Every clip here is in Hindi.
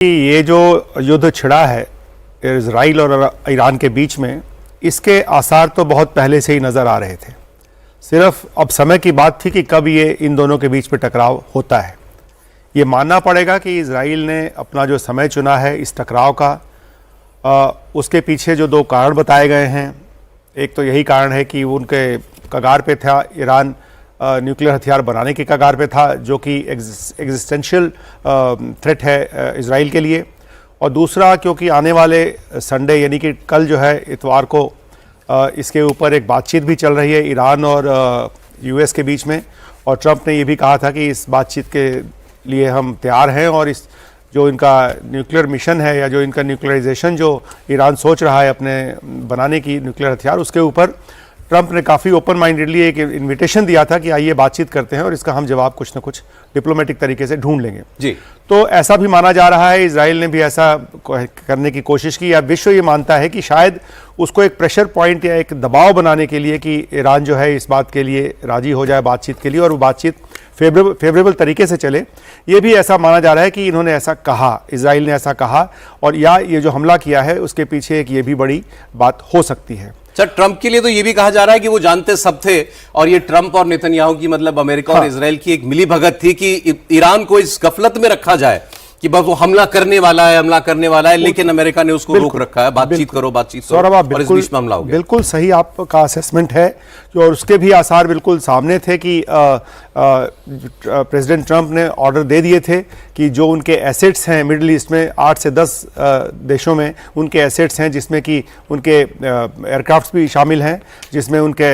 ये जो युद्ध छिड़ा है इजराइल और ईरान के बीच में, इसके आसार तो बहुत पहले से ही नज़र आ रहे थे। सिर्फ अब समय की बात थी कि कब ये इन दोनों के बीच में टकराव होता है। ये मानना पड़ेगा कि इजराइल ने अपना जो समय चुना है इस टकराव का, उसके पीछे जो दो कारण बताए गए हैं। एक तो यही कारण है कि उनके कगार पे था ईरान, न्यूक्लियर हथियार बनाने के कगार पे था, जो कि एग्जिस्टेंशियल थ्रेट है इजराइल के लिए। और दूसरा क्योंकि आने वाले संडे यानी कि कल जो है इतवार को इसके ऊपर एक बातचीत भी चल रही है ईरान और यूएस के बीच में। और ट्रंप ने ये भी कहा था कि इस बातचीत के लिए हम तैयार हैं, और इस जो इनका न्यूक्लियर मिशन है या जो इनका न्यूक्लियराइजेशन जो ईरान सोच रहा है अपने बनाने की न्यूक्लियर हथियार, उसके ऊपर ट्रंप ने काफ़ी ओपन माइंडेडली एक इन्विटेशन दिया था कि आइए बातचीत करते हैं और इसका हम जवाब कुछ ना कुछ डिप्लोमेटिक तरीके से ढूंढ लेंगे जी। तो ऐसा भी माना जा रहा है, इजराइल ने भी ऐसा करने की कोशिश की, या विश्व ये मानता है कि शायद उसको एक प्रेशर पॉइंट या एक दबाव बनाने के लिए कि ईरान जो है इस बात के लिए राजी हो जाए बातचीत के लिए, और वो बातचीत फेवरेबल तरीके से चले। ये भी ऐसा माना जा रहा है कि इन्होंने ऐसा कहा, इजराइल ने ऐसा कहा, और या ये जो हमला किया है उसके पीछे एक ये भी बड़ी बात हो सकती है। सर, ट्रंप के लिए तो ये भी कहा जा रहा है कि वो जानते सब थे, और ये ट्रंप और नेतन्याहू की मतलब अमेरिका और इजराइल की एक मिली भगत थी कि ईरान को इस गफलत में रखा जाए कि बस वो हमला करने वाला है, लेकिन अमेरिका ने उसको रोक रखा है। बातचीत करो और इस बीच में हमला हो गया। बिल्कुल सही आपका असेसमेंट है, और उसके भी आसार बिल्कुल सामने थे कि प्रेसिडेंट ट्रंप ने ऑर्डर दे दिए थे कि जो उनके एसेट्स हैं मिडिल ईस्ट में 8 से 10 देशों में उनके एसेट्स हैं, जिसमें कि उनके एयरक्राफ्ट्स भी शामिल हैं, जिसमें उनके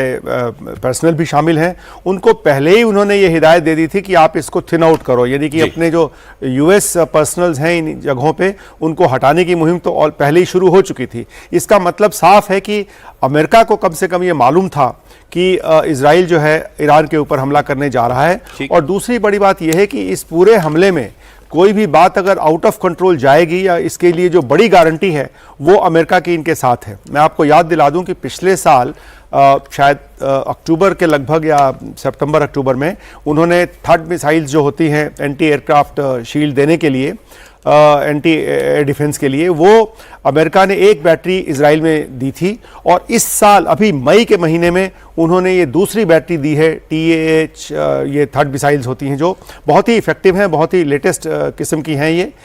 पर्सनल भी शामिल हैं, उनको पहले ही उन्होंने ये हिदायत दे दी थी कि आप इसको थिन आउट करो, यानी कि अपने जो यूएस पर्सनल्स हैं इन जगहों पे उनको हटाने की मुहिम तो पहले ही शुरू हो चुकी थी। इसका मतलब साफ है कि अमेरिका को कम से कम ये मालूम था कि इजराइल जो है ईरान के ऊपर हमला करने जा रहा है। और दूसरी बड़ी बात यह है कि इस पूरे हमले में कोई भी बात अगर आउट ऑफ कंट्रोल जाएगी, या इसके लिए जो बड़ी गारंटी है वो अमेरिका की इनके साथ है। मैं आपको याद दिला दूं कि पिछले साल शायद अक्टूबर के लगभग या सितंबर अक्टूबर में उन्होंने थर्ड मिसाइल्स जो होती हैं एंटी एयरक्राफ्ट शील्ड देने के लिए, एंटी एयर डिफेंस के लिए, वो अमेरिका ने एक बैटरी इजराइल में दी थी। और इस साल अभी मई के महीने में उन्होंने ये दूसरी बैटरी दी है, TAH, ये थर्ड मिसाइल्स होती हैं जो बहुत ही इफेक्टिव हैं, बहुत ही लेटेस्ट किस्म की हैं ये।